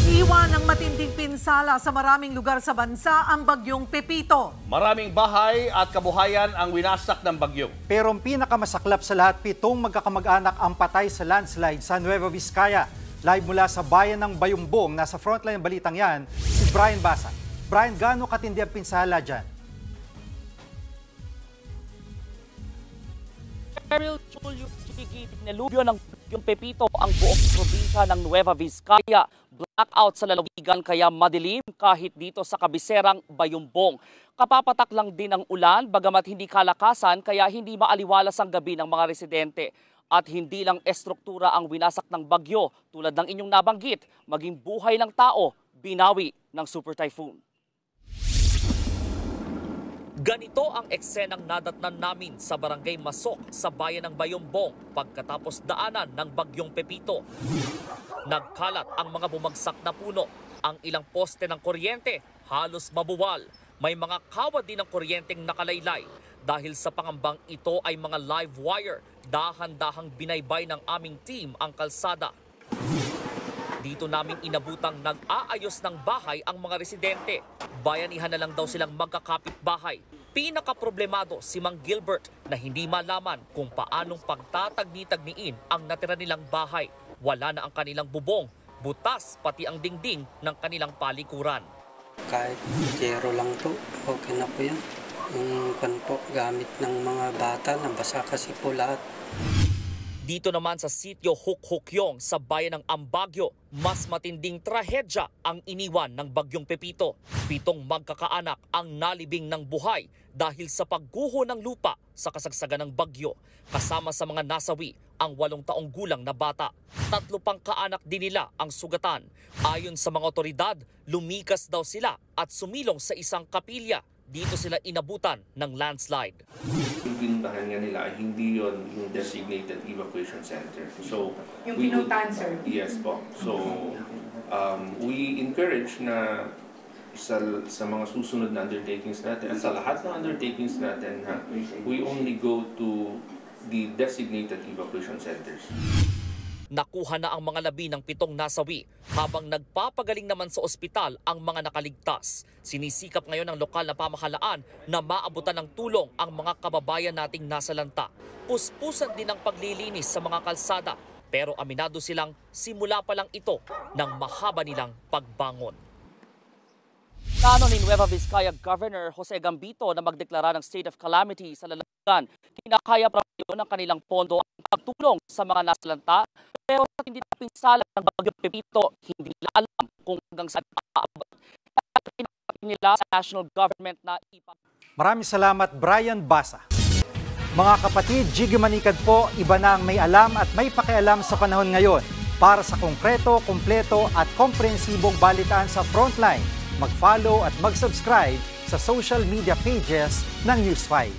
Nag-iwan ng matinding pinsala sa maraming lugar sa bansa ang bagyong Pepito. Maraming bahay at kabuhayan ang winasak ng bagyo. Pero ang pinakamasaklap sa lahat, 7 magkakamag-anak ang patay sa landslide sa Nueva Vizcaya. Live mula sa bayan ng Bayumbong, nasa frontline ng balitang yan, si Brian Basa. Brian, gaano katindi ang pinsala dyan? Cheryl Julio Chigi, nilubyo ng bagyong Pepito ang buong probinsya ng Nueva Vizcaya. Blackout sa lalawigan kaya madilim kahit dito sa kabiserang Bayumbong. Kapapatak lang din ang ulan bagamat hindi kalakasan kaya hindi maaliwalas ang gabi ng mga residente. At hindi lang estruktura ang winasak ng bagyo tulad ng inyong nabanggit, maging buhay ng tao binawi ng super typhoon. Ganito ang eksenang nadatnan namin sa barangay Masok sa bayan ng Bayumbong pagkatapos daanan ng bagyong Pepito. Nagkalat ang mga bumagsak na puno, ang ilang poste ng kuryente halos mabuwal. May mga kawad din ng kuryenteng nakalaylay dahil sa pangambang ito ay mga live wire. Dahan-dahang binaybay ng aming team ang kalsada. Dito naming inabutang nag-aayos ng bahay ang mga residente. Bayanihan na lang daw silang magkakapit-bahay. Pinakaproblemado si Mang Gilbert na hindi malaman kung paanong pagtatagni-tagniin ang natira nilang bahay. Wala na ang kanilang bubong, butas pati ang dingding ng kanilang palikuran. Kahit zero lang to, okay na po yan. Yung kanpo, gamit ng mga bata, nabasa kasi po lahat. Dito naman sa sitio Hukhukyong sa bayan ng Ambagyo, mas matinding trahedya ang iniwan ng bagyong Pepito. 7 magkakaanak ang nalibing ng buhay dahil sa pagguho ng lupa sa kasagsagan ng bagyo. Kasama sa mga nasawi ang 8 taong gulang na bata. 3 pang kaanak din nila ang sugatan. Ayon sa mga otoridad, lumikas daw sila at sumilong sa isang kapilya. Dito sila inabutan ng landslide. Yung pinuntahan nga nila ay hindi yon yung designated evacuation center. So, yung pinuntahan, sir? Yes po. So, we encourage na sa mga susunod na undertakings natin at sa lahat ng undertakings natin, we only go to the designated evacuation centers. Nakuha na ang mga labi ng 7 nasawi habang nagpapagaling naman sa ospital ang mga nakaligtas. Sinisikap ngayon ng lokal na pamahalaan na maabutan ng tulong ang mga kababayan nating nasa lanta. Puspusan din ang paglilinis sa mga kalsada pero aminado silang simula pa lang ito ng mahaba nilang pagbangon. Plano ni Nueva Vizcaya Governor Jose Gambito na magdeklara ng state of calamity sa lalawigan. Kinakaya pa rin ng kanilang pondo ang pagtulong sa mga nasalanta pero sa hindi na pinsala ng bagyong Pepito, hindi nila alam kung hanggang saan maaabot. Nila sa national government na Maraming salamat, Brian Basa. Mga kapatid, Jiggy Manikad po, iba na ang may alam at may pakialam sa panahon ngayon. Para sa konkreto, kumpleto at komprehensibong balitaan sa Frontline, mag-follow at mag-subscribe sa social media pages ng News 5.